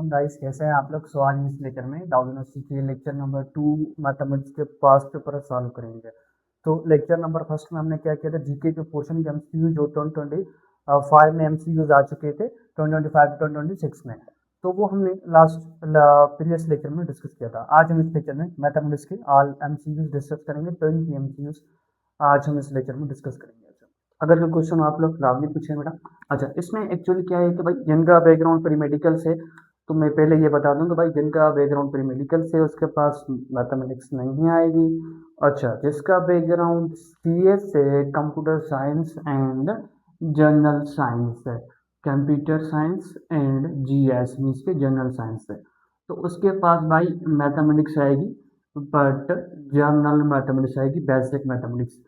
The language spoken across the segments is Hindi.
वालेकुम गाइस, कैसे हैं आप लोग। सो आज इस लेक्चर में दाऊद यूनिवर्सिटी के लेक्चर नंबर 2 मैथमेटिक्स के पास्ट पेपर सॉल्व करेंगे। तो लेक्चर नंबर फर्स्ट में हमने क्या किया था, जीके के पोर्शन के एमसीक्यू जो 2025 में एमसीक्यूज आ चुके थे 2025 to 2026 में, तो वो हमने प्रीवियस लेक्चर में डिस्कस किया था। आज हम इस लेक्चर में मैथमेटिक्स के ऑल एमसीक्यूज डिस्कस करेंगे। 20 एमसीक्यूज आज हम इस लेक्चर में डिस्कस करेंगे। अगर कोई क्वेश्चन आप लोग रावली पूछे बेटा। अच्छा, इसमें एक्चुअली क्या है कि भाई जिनका बैकग्राउंड प्री मेडिकल से, तो मैं पहले ये बता दूं कि भाई जिनका बैकग्राउंड प्री मेडिकल से उसके पास मैथमेटिक्स नहीं आएगी। अच्छा, जिसका बैकग्राउंड सीएस से, computer science and general science है, computer science and GS means के जनरल साइंस है, तो उसके पास भाई मैथमेटिक्स आएगी, बट जनरल मैथमेटिक्स आएगी, बेसिक मैथमेटिक्स।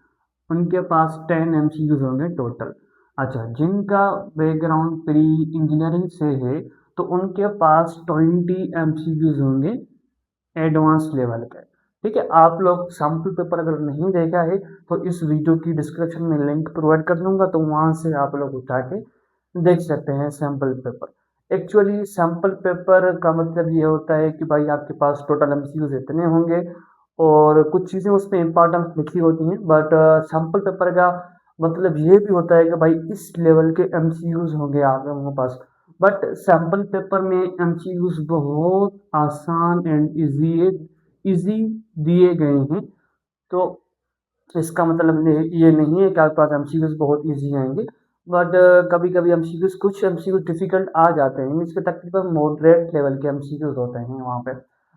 उनके पास 10 एमसीक्यूज होंगे टोटल। अच्छा, जिनका बैकग्राउंड प्री इंजीनियरिंग से है तो उनके पास 20 एमसीक्यूज होंगे एडवांस लेवल के। ठीक है, आप लोग सैम्पल पेपर अगर नहीं देखा है तो इस वीडियो की डिस्क्रिप्शन में लिंक प्रोवाइड कर दूंगा, तो वहां से आप लोग उठा के देख सकते हैं sample paper. Actually sample paper का मतलब ये होता है कि भाई आपके पास टोटल एमसीक्यूज इतने होंगे और कुछ चीज़ें उसमें इंपॉर्टेंट लिखी होती हैं, बट सैम्पल पेपर का मतलब ये भी होता है कि भाई इस लेवल के एमसीक्यूज होंगे आप लोगों के पास। बट सैम्पल पेपर में एमसीक्यूज बहुत आसान एंड इजी दिए गए हैं, तो इसका मतलब ये नहीं है कि आपके पास एमसीक्यूज बहुत इजी आएंगे, बट कभी कभी एमसीक्यूज कुछ एमसीक्यूज डिफिकल्ट आ जाते हैं, इसके तकरीबन मॉडरेट लेवल के एमसीक्यूज होते हैं वहाँ पे।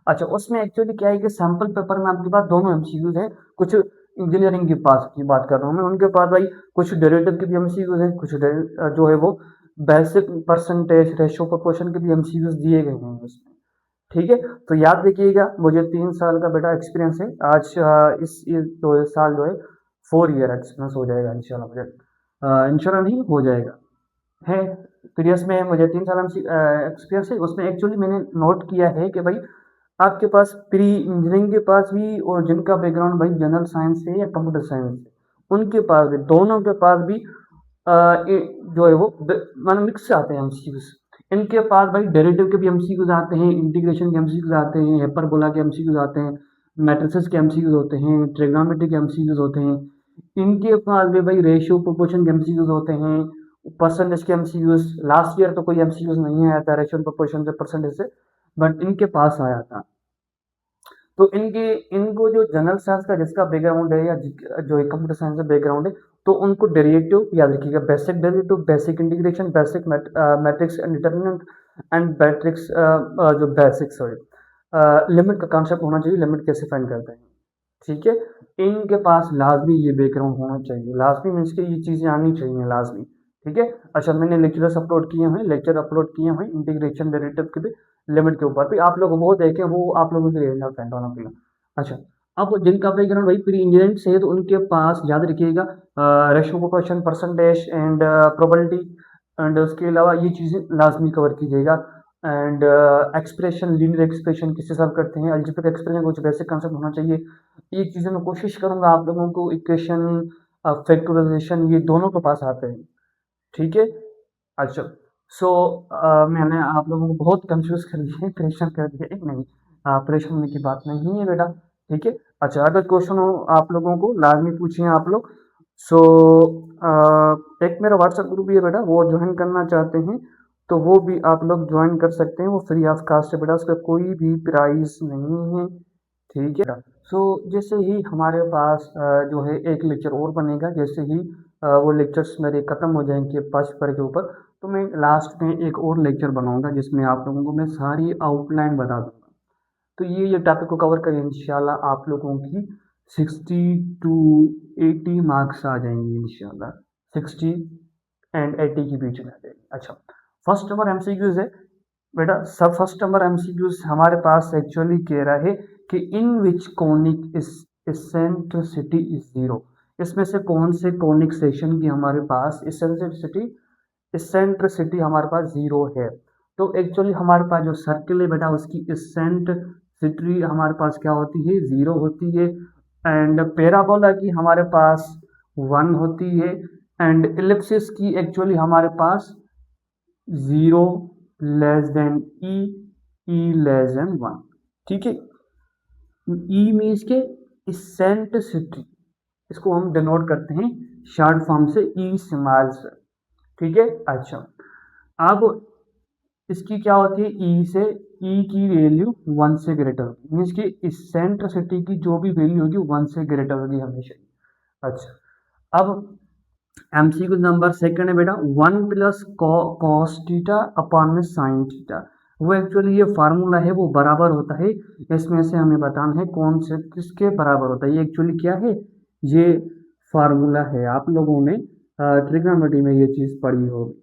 अच्छा, उसमें एक्चुअली क्या है कि सैम्पल पेपर में आपके पास दोनों एमसीक्यूज हैं। कुछ इंजीनियरिंग के पास की बात कर रहा हूँ मैं, उनके पास भाई कुछ डेरिवेटिव के भी एमसीक्यूज हैं, कुछ जो है वो बेसिक परसेंटेज रेशो प्रोपोर्शन के भी एमसीक्यूज दिए गए हैं उसमें। ठीक है, तो याद रखिएगा, मुझे 3 साल का बेटा एक्सपीरियंस है। आज तो इस साल जो है 4 ईयर एक्सपीरियंस हो जाएगा इंशाल्लाह, मुझे इंशाल्लाह नहीं हो जाएगा है। प्रीवियस में मुझे 3 साल एक्सपीरियंस है, उसमें एक्चुअली मैंने नोट किया है कि भाई आपके पास प्री इंजीनियरिंग के पास भी और जिनका बैकग्राउंड भाई जनरल साइंस से या कंप्यूटर साइंस से, उनके पास भी, दोनों के पास भी जो है वो मतलब मिक्स आते हैं एमसीक्यूज। इनके पास भाई डेरिवेटिव के भी एमसीक्यूज आते हैं, इंटीग्रेशन के एमसीक्यूज आते हैं, हाइपरबोला के एमसीक्यूज आते हैं, मैट्रिसेस के एमसीक्यूज होते हैं, ट्रिग्नोमेट्री के एमसीक्यूज होते हैं। इनके पास भी भाई रेशियो प्रोपोर्शन के एमसीक्यूज होते हैं, परसेंटेज के एमसीक्यूज। लास्ट ईयर तो कोई एमसीक्यूज नहीं आया था रेशियो प्रोपोर्शन से, परसेंटेज से, बट इनके पास आया था। तो इनको जो जनरल साइंस का जिसका बैकग्राउंड है या जो कंप्यूटर साइंस का बैकग्राउंड है, तो उनको डेरिवेटिव याद रखिएगा, basic derivative, basic integration, basic matrix and determinant and matrix जो बेसिक सॉरी लिमिट का कॉन्सेप्ट होना चाहिए, लिमिट कैसे फाइंड करते हैं। ठीक है, इनके पास लाजमी ये बैकग्राउंड होना चाहिए, लाजमी मीन्स के ये चीज़ें आनी चाहिए लाजमी। ठीक है, अच्छा, मैंने लेक्चर्स अपलोड किए हैं, लेक्चर अपलोड किए हैं इंटीग्रेशन डेरिवेटिव के भी, लिमिट के ऊपर भी, आप लोग वो देखें, वो आप लोगों के लिए फ्रेंड होना चाहिए। अच्छा, अब जिनका बैकग्राउंड भाई प्री इंजीनियरिंग से है तो उनके पास याद रखिएगा ratio proportion, percentage and probability, and उसके अलावा ये चीज़ें लाजमी कवर कीजिएगा। एंड एक्सप्रेशन, लीनियर एक्सप्रेशन किससे सॉल्व करते हैं, अलजेब्रिक एक्सप्रेशन, कुछ बेसिक कंसेप्ट होना चाहिए। ये चीज़ें मैं कोशिश करूंगा आप लोगों को, इक्वेशन, फैक्टराइजेशन, ये दोनों के पास आते हैं। ठीक है, अच्छा, सो मैंने आप लोगों को बहुत कंफ्यूज कर दिया, परेशान कर दिया। नहीं, परेशान होने की बात नहीं है बेटा। ठीक है, अच्छा, अगर क्वेश्चन हो आप लोगों को लाजमी पूछिए आप लोग। सो एक मेरा व्हाट्सएप ग्रुप भी है बेटा, वो ज्वाइन करना चाहते हैं तो वो भी आप लोग ज्वाइन कर सकते हैं, वो फ्री ऑफ कास्ट है बेटा, उसका कोई भी प्राइस नहीं है। ठीक है, सो जैसे ही हमारे पास जो है एक लेक्चर और बनेगा, जैसे ही वो लेक्चर्स मेरे ख़त्म हो जाएंगे फर्स्ट पेपर के ऊपर, तो मैं लास्ट में एक और लेक्चर बनाऊंगा जिसमें आप लोगों को मैं सारी आउटलाइन बता दूंगा। तो ये टॉपिक को कवर करें इंशाल्लाह, आप लोगों की 60 to 80 मार्क्स आ जाएंगे इंशाल्लाह, 60 and 80 के बीच में आ जाएंगे। अच्छा, फर्स्ट नंबर एमसीक्यूज है बेटा, सब फर्स्ट नंबर एमसीक्यूज हमारे पास एक्चुअली कह रहा है कि इन विच कॉनिक इसेंट्रिसिटी इज जीरो। इसमें से कौन से कॉनिक सेक्शन की हमारे पास इसेंट्रिसिटी हमारे पास जीरो है। तो एक्चुअली हमारे पास जो सर्किल है बेटा, उसकी इसेंट्रिसिटी हमारे पास क्या होती है, जीरो होती है। एंड पैराबोला की हमारे पास 1 होती है। एंड इलिप्सिस की एक्चुअली हमारे पास 0 लेस देन ई ई लेस देन 1, ठीक है। ई मीन्स के इसेंट्रिसिटी, इसको हम डिनोट करते हैं शॉर्ट फॉर्म से ई स्मॉल से, ठीक है। अच्छा, अब इसकी क्या होती है, ई से ई की वैल्यू 1 से ग्रेटर होगी, मीन्स की इसेंट्रिसिटी की जो भी वैल्यू होगी 1 से ग्रेटर होगी हमेशा। अच्छा, अब एमसीक्यू नंबर सेकंड है बेटा, 1 प्लस कॉस थीटा अपॉन में साइन थीटा। वो एक्चुअली ये फार्मूला है वो बराबर होता है, इसमें से हमें बताना है कौन से किसके बराबर होता है। ये एक्चुअली क्या है, ये फार्मूला है, आप लोगों ने ट्रिग्नोमेट्री में ये चीज़ पढ़ी होगी,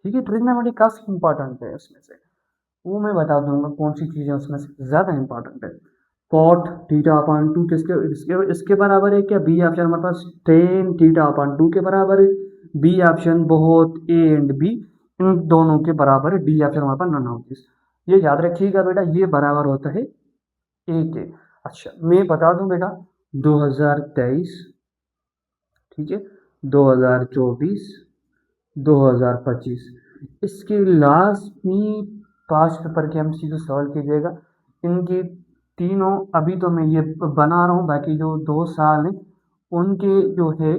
ठीक है। ट्रिग्नोमेट्री काफ़ी इंपॉर्टेंट है, उसमें से वो मैं बता दूंगा कौन सी चीज़ें उसमें से ज़्यादा इंपॉर्टेंट है। कॉट थीटा अपॉन 2 किसके इसके बराबर है क्या, बी ऑप्शन हमारे पास टेन थीटा अपॉन 2 के बराबर है। बी ऑप्शन बहुत, ए एंड बी इन दोनों के बराबर है। डी ऑप्शन हमारे पास नन ऑफ दिस। ये याद रखिएगा बेटा, ये बराबर होता है ए के। अच्छा, मैं बता दूं बेटा 2023, ठीक है, 2024, 2025 इसके लाजमी 5 पेपर के एमसीक्यू सॉल्व कीजिएगा। इनकी तीनों अभी तो मैं ये बना रहा हूँ, बाकी जो 2 साल हैं उनके जो है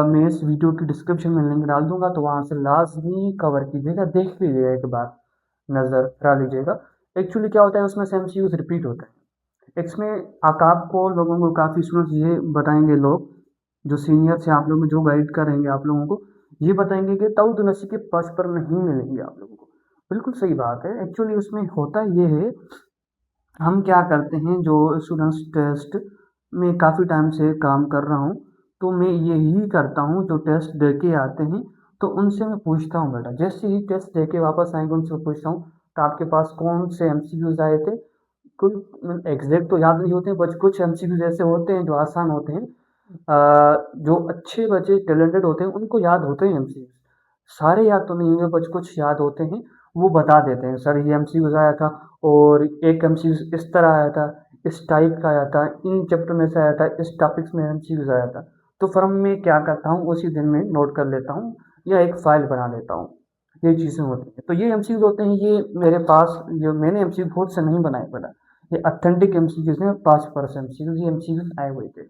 मैं इस वीडियो की डिस्क्रिप्शन में लिंक डाल दूंगा, तो वहाँ से लाजमी कवर कीजिएगा, देख लीजिएगा एक बार, नज़र करा लीजिएगा। एक्चुअली क्या होता है उसमें से एमसीक्यूज रिपीट होता है। इसमें आपको लोगों को काफ़ी स्टूडेंट्स ये बताएंगे, लोग जो सीनियर से आप लोग जो गाइड करेंगे आप लोगों को, ये बताएंगे कि ताऊ नसी के पास पर नहीं मिलेंगे आप लोगों को। बिल्कुल सही बात है। एक्चुअली उसमें होता ये है, हम क्या करते हैं, जो स्टूडेंट्स टेस्ट में काफ़ी टाइम से काम कर रहा हूँ, तो मैं यही करता हूँ, जो टेस्ट दे के आते हैं तो उनसे मैं पूछता हूँ बेटा, जैसे ही टेस्ट दे के वापस आएंगे उनसे पूछता हूँ तो आपके पास कौन से एमसीक्यूज आए थे। कुछ एग्जैक्ट तो याद नहीं होते, बस कुछ एमसीक्यूज ऐसे होते हैं जो आसान होते हैं, जो अच्छे बच्चे टैलेंटेड होते हैं उनको याद होते हैं एमसीक्यूज, सारे याद तो नहीं होंगे, बस कुछ याद होते हैं। वो बता देते हैं सर ये एमसीक्यूज आया था, और एक एमसीक्यूज इस तरह आया था, इस टाइप का आया था, इन चैप्टर में से आया था, इस टॉपिक्स में एमसीक्यूज आया था। तो फिर मैं क्या करता हूँ, उसी दिन में नोट कर लेता हूँ या एक फाइल बना लेता हूँ। ये चीज़ें होती हैं, तो ये एमसीक्यूज होते हैं, ये मेरे पास जो मैंने एमसीक्यू खुद से नहीं बनाए पड़ा, ये ऑथेंटिक एमसीक्यूज हैं, 5% एमसीक्यूज ये एमसीक्यूज आए हुए थे।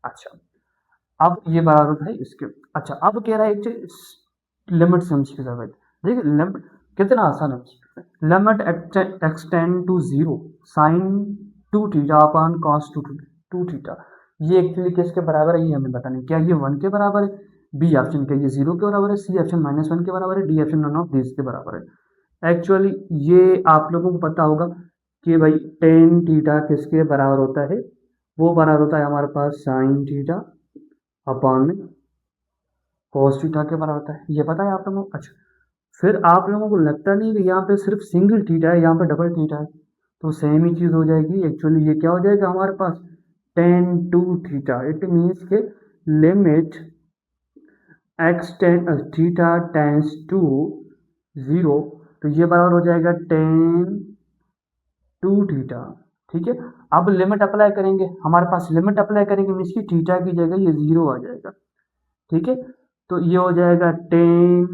अच्छा, अब ये बराबर है इसके। अच्छा, अब कह रहा है एक लिमिट से एमसीक्यू है, देखिए लिमिट कितना आसान है। Limit x tend to zero sine 2 theta upon cos 2 theta, ये एक्चुअली किसके बराबर है, ये हमें बताना है। क्या ये 1 के बराबर है, बी ऑप्शन क्या ये 0 के बराबर है, सी ऑप्शन -1 के बराबर है, D option none of this के बराबर है। एक्चुअली ये आप लोगों को पता होगा कि भाई टेन थीटा किसके बराबर होता है, वो बराबर होता है हमारे पास साइन थीटा अपॉन में कॉस थीटा के बराबर होता है, ये पता है आप लोगों को। अच्छा, फिर आप लोगों को लगता नहीं कि यहाँ पे सिर्फ सिंगल थीटा है, यहाँ पे डबल थीटा है, तो सेम ही चीज़ हो जाएगी। एक्चुअली ये क्या हो जाएगा हमारे पास, tan two theta, it means के limit X tan theta tends to zero, तो ये बराबर हो जाएगा टेन टू थीटा, ठीक है। अब लिमिट अप्लाई करेंगे, हमारे पास लिमिट अप्लाई करेंगे मीन्स की थीटा की जगह ये 0 आ जाएगा, ठीक है। तो ये हो जाएगा टेन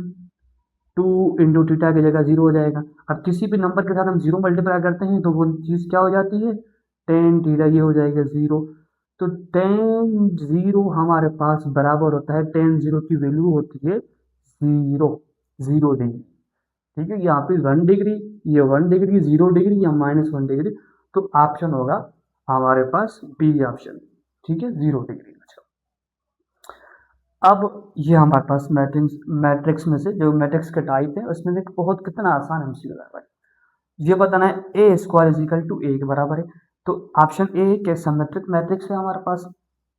टू इंटू थीटा की जगह 0 हो जाएगा। अब किसी भी नंबर के साथ हम 0 मल्टीप्लाई करते हैं तो वो चीज़ क्या हो जाती है, टेन थीटा, ये हो जाएगा 0। तो टेन 0 हमारे पास बराबर होता है, टेन 0 की वैल्यू होती है 0 डिग्री, ठीक है। यहाँ पे 1 डिग्री, ये 1 डिग्री, 0 डिग्री या -1 डिग्री, तो ऑप्शन होगा हमारे पास बी ऑप्शन, ठीक है, 0 डिग्री। अच्छा, अब ये हमारे पास मैट्रिक्स मैट्रिक्स में से जो मैट्रिक्स के टाइप है उसमें से बहुत कितना आसान एमसीक्यू है, ये बताना है ए स्क्वायर इज इक्वल टू ए के बराबर है। तो ऑप्शन ए के सिमेट्रिक मैट्रिक्स है हमारे पास,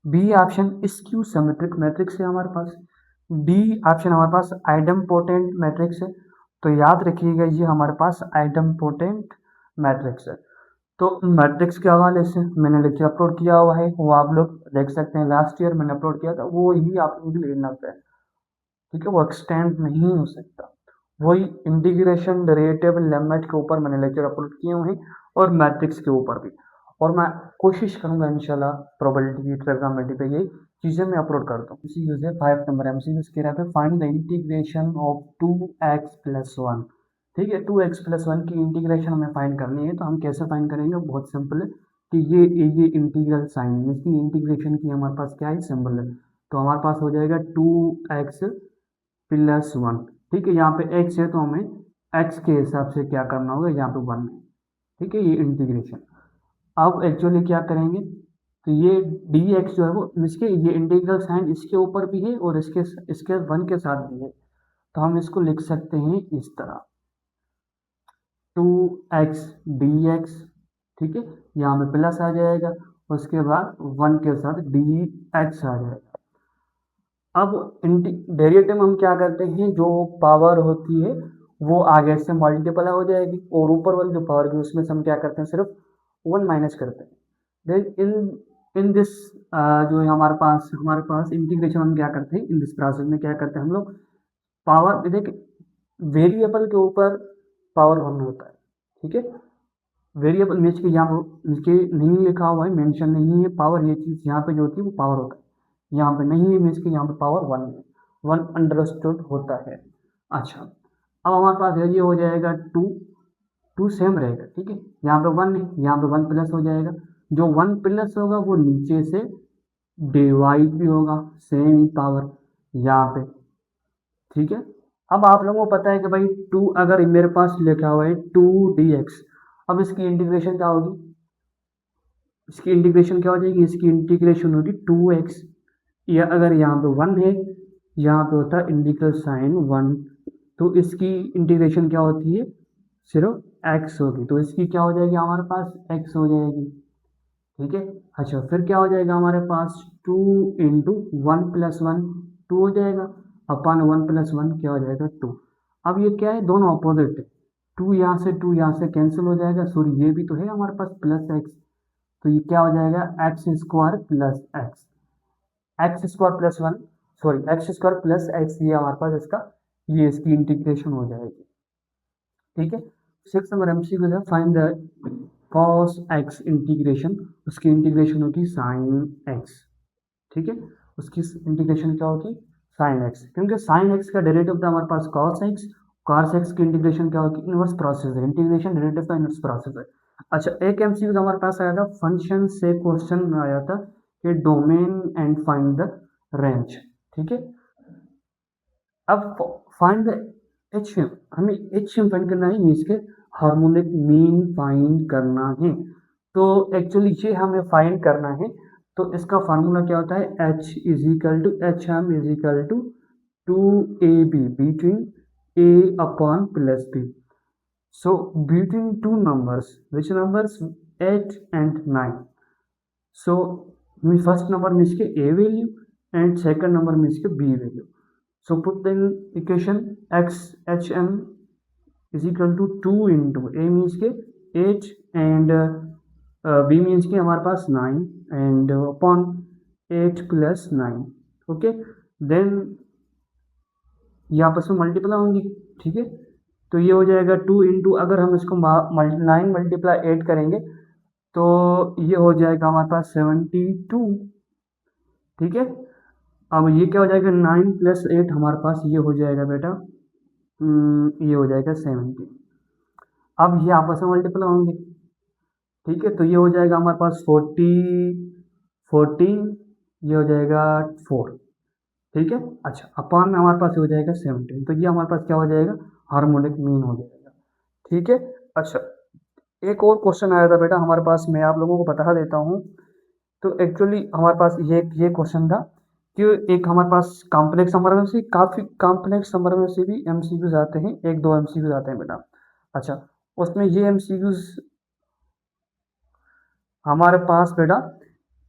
B option skew symmetric matrix है हमारे पास, डी ऑप्शन हमारे पास आइडेम्पोटेंट मैट्रिक्स है। तो याद रखिएगा ये हमारे पास आइडेम्पोटेंट मैट्रिक्स है। तो मैट्रिक्स के हवाले से मैंने लेक्चर अपलोड किया हुआ है, वो आप लोग देख सकते हैं, लास्ट ईयर मैंने अपलोड किया था, वो ही आप लोग भी लेना है, ठीक है। वो एक्सटेंड नहीं हो सकता, वही इंटीग्रेशन डेरिवेटिव लिमिट के ऊपर मैंने लेक्चर अपलोड किए हुए हैं, और मैट्रिक्स के ऊपर भी। और मैं कोशिश करूंगा इंशाल्लाह प्रोबेबिलिटी ट्रिग्नोमेट्री पे ये चीज़ें मैं अपलोड करता हूँ। इसी यूज है 5 नंबर एमसीक्यू कह रहा है, find the integration of 2x + 1, ठीक है। 2x+1 की इंटीग्रेशन हमें फाइंड करनी है, तो हम कैसे फाइंड करेंगे? बहुत सिंपल है कि ये इंटीग्रल साइन, इसकी इंटीग्रेशन की हमारे पास क्या है? सिंबल है। तो हमारे पास हो जाएगा 2x+1। ठीक है, यहाँ पे x है तो हमें x के हिसाब से क्या करना होगा? यहाँ पे 1 है। ठीक है, ये इंटीग्रेशन। अब एक्चुअली क्या करेंगे, तो ये dx जो है वो इसके, ये इंटीग्रल साइन इसके ऊपर भी है और इसके 1 के साथ भी है, तो हम इसको लिख सकते हैं इस तरह 2x dx। ठीक है, यहाँ पे प्लस आ जाएगा, उसके बाद 1 के साथ dx आ जाएगा। अब डेरिवेटिव में हम क्या करते हैं, जो पावर होती है वो आगे से मल्टीप्लाई हो जाएगी और ऊपर वाली जो पावर है उसमें से हम क्या करते हैं? सिर्फ 1 माइनस करते हैं। देन इन दिस जो है हमारे पास इंटीग्रेशन हम क्या करते हैं, इन दिस प्रोसेस में क्या करते हैं हम लोग? पावर देख, वेरिएबल के ऊपर पावर 1 होता है। ठीक है, वेरिएबल मीन्स के यहाँ इसके नहीं लिखा हुआ है, मेंशन नहीं है पावर, ये चीज़ यहाँ पे जो होती है वो पावर होता है, यहाँ पे नहीं है मीन्स के यहाँ पे पावर 1 है, 1 अंडरस्टूड होता है। अच्छा, अब हमारे पास ये हो जाएगा 2, 2 सेम रहेगा। ठीक है, यहाँ पे 1 है, यहाँ पे 1 प्लस हो जाएगा, जो 1 प्लस होगा वो नीचे से डिवाइड भी होगा, सेम ही पावर यहाँ पे। ठीक है, अब आप लोगों को पता है कि भाई 2 अगर मेरे पास लिखा हुआ है 2 dx, अब इसकी इंटीग्रेशन क्या होगी? इसकी इंटीग्रेशन क्या हो जाएगी? इसकी इंटीग्रेशन होगी 2x, या अगर यहाँ पे 1 है, यहाँ पे होता है इंटीग्रल साइन 1, तो इसकी इंटीग्रेशन क्या होती है? सिर्फ x होगी, तो इसकी क्या हो जाएगी? हमारे पास x हो जाएगी। ठीक है, अच्छा फिर क्या हो जाएगा हमारे पास? 2 इंटू 1+1, 2 हो जाएगा, अपन 1+1 क्या हो जाएगा? 2। अब ये क्या है? दोनों अपोजिट है, 2 यहाँ से कैंसिल हो जाएगा, सॉरी ये भी तो है हमारे पास प्लस एक्स, तो ये क्या हो जाएगा? x² + 1, सॉरी x² + x, ये हमारे पास इसका, ये इसकी इंटीग्रेशन हो जाएगी। ठीक है, 6 नंबर एमसीक्यू है, find the cos x integration, उसकी इंटीग्रेशन होगी sin x। ठीक है, उसकी इंटीग्रेशन क्या होगी? sin x, क्योंकि sin x का डेरिवेटिव था हमारे पास cos x, cos x की इंटीग्रेशन क्या होगी? इनवर्स प्रोसेस है, इंटीग्रेशन डेरिवेटिव का इनवर्स प्रोसेस है। अच्छा, एक एमसीक्यू हमारे पास आया था, फंक्शन से क्वेश्चन आया था कि domain and find the range. ठीक है, अब फाइंड द एचएम, हमें एचएम फाइंड करना है, मीन्स के हार्मोनिक मीन फाइंड करना है। तो एक्चुअली ये हमें फाइंड करना है, तो इसका फार्मूला क्या होता है? h is equal to h m is equal to 2ab between a upon plus b। So between two numbers, which numbers? 8 and 9। So first number means के a value and second number means के b value. So put the equation x h m is equal to 2 into a means के 8 and b means के हमारे पास 9 and upon 8 plus 9। Okay, then यहाँ पर से मल्टीप्लाई होंगी। ठीक है, तो ये हो जाएगा 2 इंटू, अगर हम इसको 9 मल्टीप्लाई 8 करेंगे तो ये हो जाएगा हमारे पास 72। ठीक है, अब ये क्या हो जाएगा? 9 + 8 हमारे पास ये हो जाएगा बेटा, ये हो जाएगा 70। अब ये आपस में मल्टीप्लाई होंगे। ठीक है, तो ये हो जाएगा हमारे पास 14, ये हो जाएगा 4। ठीक है, अच्छा अपान में हमारे पास हो जाएगा 17, तो ये हमारे पास क्या हो जाएगा? हार्मोनिक मीन हो जाएगा। ठीक है, अच्छा एक और क्वेश्चन आया था बेटा हमारे पास, मैं आप लोगों को बता देता हूँ। तो एक्चुअली हमारे पास ये क्वेश्चन था कि एक हमारे पास कॉम्प्लेक्स नंबर में से, काफ़ी कॉम्प्लेक्स नंबर में से भी एमसीक्यूज आते हैं, 1-2 एमसीक्यूज आते हैं बेटा। अच्छा, उसमें ये एमसीक्यूज हमारे पास बेटा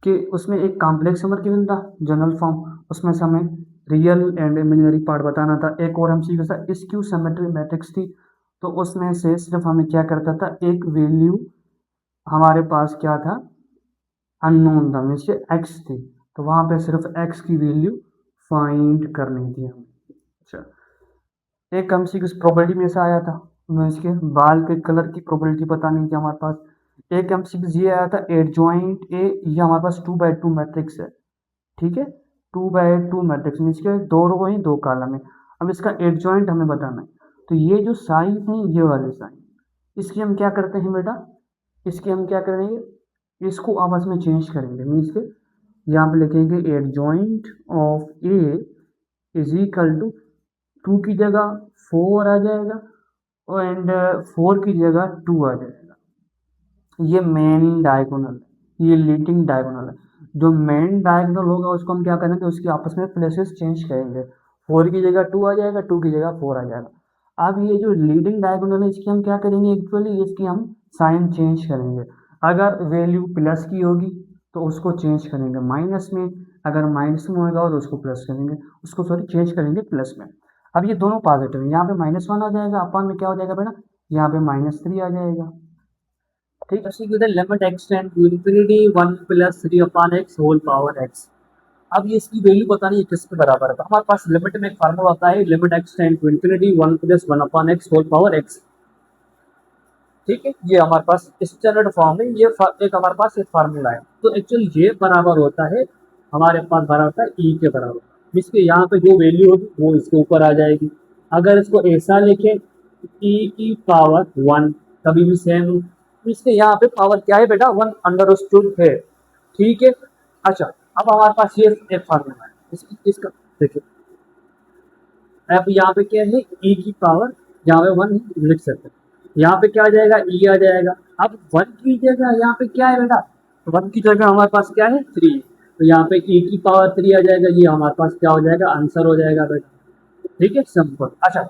कि उसमें एक कॉम्प्लेक्स नंबर गिवन था जनरल फॉर्म, उसमें से हमें रियल एंड इमेजिनरी पार्ट बताना था। एक और एमसीक्यू था स्क्यू सिमेट्री मैट्रिक्स थी, तो उसमें से सिर्फ हमें क्या करता था, एक वैल्यू हमारे पास क्या था? अननोन था, मीन्स एक्स थी, तो वहाँ पे सिर्फ एक्स की वैल्यू फाइंड करनी थी हमें। अच्छा, एक एमसीक्यू प्रोबेबिलिटी में से आया था, मीन्स के बाल के कलर की प्रोबेबिलिटी बतानी थी हमारे पास। एक एमसीक्यू ये आया था एडजॉइंट ए, ये हमारे पास 2/2 मैट्रिक्स है। ठीक है, 2/2 मैट्रिक्स मीन्स के 2 रो है 2 कॉलम है। अब इसका एडजॉइंट हमें बताना है, तो ये जो साइन है ये वाले साइन, इसकी हम क्या करते हैं बेटा, इसके हम क्या करेंगे, इसको आपस में चेंज करेंगे। मीन्स के यहाँ पे लिखेंगे adjoint of A is equal to, two की जगह फोर आ जाएगा एंड फोर की जगह टू आ जाएगा। ये मेन डायगोनल है, ये लीडिंग डायगोनल है। जो मेन डायगोनल होगा उसको हम क्या करेंगे, उसकी आपस में प्लेसेस चेंज करेंगे। फोर की जगह टू आ जाएगा, टू की जगह फोर आ जाएगा। अब ये जो लीडिंग डायगोनल है इसकी हम क्या करेंगे, एक्चुअली इसकी हम साइन चेंज करेंगे। अगर वैल्यू प्लस की होगी तो उसको चेंज करेंगे माइनस में, अगर माइनस में होगा तो उसको प्लस करेंगे, उसको सॉरी चेंज करेंगे प्लस में। अब ये दोनों पॉजिटिव है, यहाँ पे -1 आ जाएगा, अपन में क्या हो जाएगा बेटा, यहाँ पे -3 आ जाएगा। ठीक है, उसी की limit x tend to infinity 1 plus 3 upon x whole power x. अब ये इसकी वैल्यू बतानी है किसके बराबर है, तो हमारे पास लिमिट में एक फार्मूला होता है, limit x tend to infinity 1 plus 1 upon x whole power x. ठीक है, ये हमारे पास स्टैंडर्ड फॉर्म है, ये एक हमारे पास एक फार्मूला है। तो एक्चुअली ये बराबर होता है, हमारे पास बराबर होता है ई के बराबर, जिसके यहाँ पे जो वैल्यू होगी वो इसके ऊपर आ जाएगी। अगर इसको ऐसा लिखें ई की पावर 1, कभी भी सेम, इसके यहाँ पे पावर क्या है बेटा, 1 अंडरस्टूड है। ठीक है, अच्छा अब हमारे पास ये एक फार्मूला है इसका देखिए, अब यहाँ पे क्या है ई की पावर, यहाँ पे 1 लिख सकते हैं, यहाँ पे क्या आ जाएगा ई आ जाएगा। अब 1 की जगह यहाँ पे क्या है बेटा, 1 की जगह हमारे पास क्या है 3, तो यहाँ पे ई की पावर 3 आ जाएगा, ये हमारे पास क्या हो जाएगा, आंसर हो जाएगा बेटा। ठीक है, सिंपल। अच्छा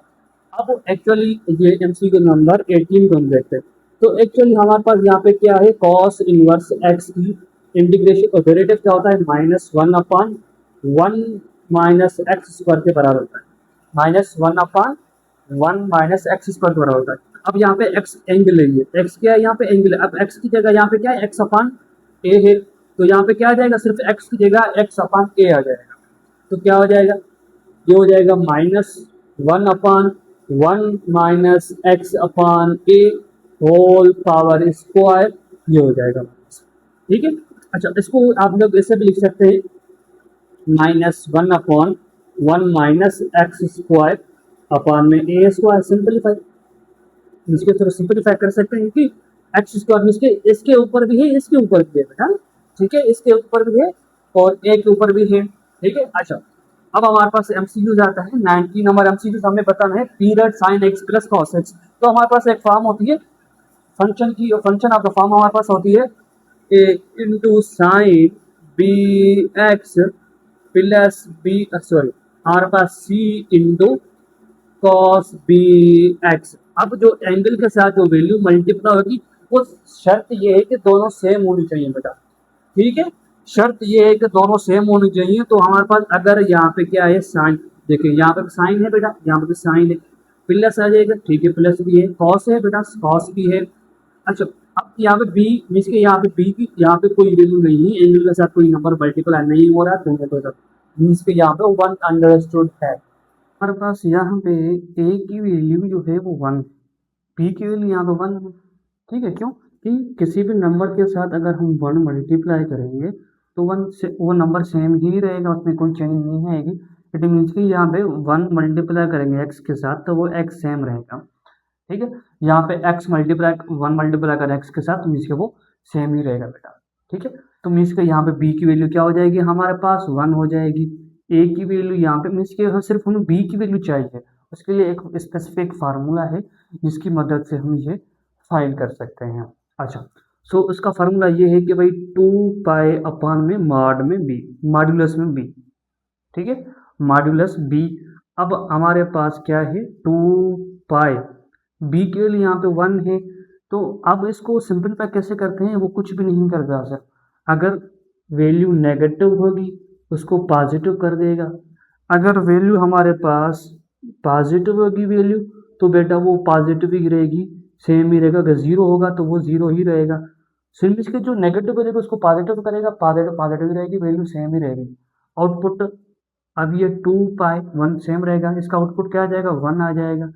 अब एक्चुअली ये एमसीक्यू नंबर 18 को हम देखते हैं। तो एक्चुअली हमारे पास यहाँ पे क्या है, कॉस इनवर्स एक्स की इंटीग्रेशन और डेरिवेटिव क्या होता है, -1 अपॉन 1 माइनस एक्स स्क्वायर के बराबर होता है, -1/1 माइनस एक्स स्क्वायर बराबर होता है। अब यहाँ पे एक्स एंगल है, ये एक्स क्या है, यहाँ पे एंगल है। अब एक्स की जगह यहाँ पे क्या है, एक्स अपान ए है, तो यहाँ पे क्या आ जाएगा, सिर्फ एक्स की जगह एक्स अपान ए आ जाएगा। तो क्या हो जाएगा, ये हो जाएगा -1/1 माइनस एक्स अपान ए होल पावर स्क्वायर, ये हो जाएगा। ठीक है, अच्छा इसको आप लोग ऐसे भी लिख सकते हैं, -1/1 माइनस एक्स स्क्वायर अपॉन में ए स्क्वायर, सिंपलीफाई, इसके थोड़ा सिंपलीफाई कर सकते हैं कि एक्स स्क्वायर इसके इसके ऊपर भी है, इसके ऊपर भी है बेटा। ठीक है, इसके ऊपर भी है और ए के ऊपर भी है। ठीक है, अच्छा अब हमारे पास एमसीक्यू आता है 19 नंबर एमसीक्यू, हमें बताना है period sine x plus cos x. तो हमारे पास एक फॉर्म होती है फंक्शन की, और फंक्शन ऑफ द फॉर्म हमारे पास होती है A into sin B X plus B, sorry हमारे पास C into cos B X. अब जो एंगल के साथ जो वैल्यू मल्टीप्लाई होगी, वो शर्त ये है कि दोनों सेम होनी चाहिए बेटा। ठीक है, शर्त ये है कि दोनों सेम होनी चाहिए। तो हमारे पास अगर यहाँ पे क्या है साइन, देखिए यहाँ पे साइन है बेटा, यहाँ पे साइन है, प्लस आ जाएगा। ठीक है, प्लस भी है, कॉस है बेटा, कॉस भी है। अच्छा अब यहाँ पे बी मीन्स के यहाँ पे बी की यहाँ पे कोई वैल्यू नहीं है, एंगल के साथ कोई नंबर मल्टीप्लाई नहीं हो रहा है, मीन्स के यहाँ पे 1 अंडरस्टूड है। हमारे पास यहाँ पे ए की वैल्यू जो है वो 1, पी की वैल्यू यहाँ पे 1 है। ठीक है, क्यों कि किसी भी नंबर के साथ अगर हम 1 मल्टीप्लाई करेंगे तो 1 से वो नंबर सेम ही रहेगा, उसमें कोई चेंज नहीं आएगी। इट मीन्स कि यहाँ पे 1 मल्टीप्लाई करेंगे एक्स के साथ तो वो एक्स सेम रहेगा। ठीक है, यहाँ पे एक्स मल्टीप्लाई 1 मल्टीप्लाई कर एक्स के साथ, तो मीन्स के वो सेम ही रहेगा बेटा। ठीक है, तो मीन्स के यहाँ पे बी की वैल्यू क्या हो जाएगी, हमारे पास 1 हो जाएगी। ए की वैल्यू यहाँ पे मीन्स के सिर्फ हमें बी की वैल्यू चाहिए, उसके लिए एक स्पेसिफिक फार्मूला है जिसकी मदद से हम ये फाइंड कर सकते हैं। अच्छा सो उसका फार्मूला ये है कि भाई 2 पाई अपान में मॉड में बी, मॉड्यूलस में बी। ठीक है, मॉड्यूलस बी। अब हमारे पास क्या है 2 पाई, बी के लिए यहाँ पे 1 है, तो अब इसको सिंपलीफाई कैसे करते हैं, वो कुछ भी नहीं करता सर। अगर वैल्यू नेगेटिव होगी उसको पॉजिटिव कर देगा, अगर वैल्यू हमारे पास पॉजिटिव होगी वैल्यू तो बेटा वो पॉजिटिव ही रहेगी, सेम ही रहेगा। अगर जीरो होगा तो वो जीरो ही रहेगा। सिर्फ इसके जो नेगेटिव रहेगा उसको पॉजिटिव करेगा, पॉजिटिव पॉजिटिव ही रहेगी, वैल्यू सेम ही रहेगी। आउटपुट अब ये 2 पाई 1 सेम रहेगा, इसका आउटपुट क्या आ जाएगा 1 आ जाएगा।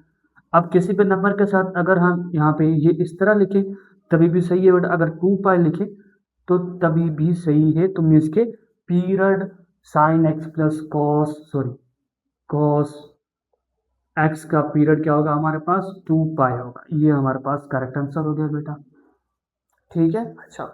अब किसी भी नंबर के साथ अगर हम यहाँ पे ये इस तरह लिखें तभी भी सही है बेटा, अगर 2 पाई लिखें तो तभी भी सही है। तो मीन्स के period sine x plus cos, sorry cos x का पीरियड क्या होगा हमारे पास, 2 पाई होगा। ये हमारे पास करेक्ट आंसर हो गया बेटा। ठीक है। अच्छा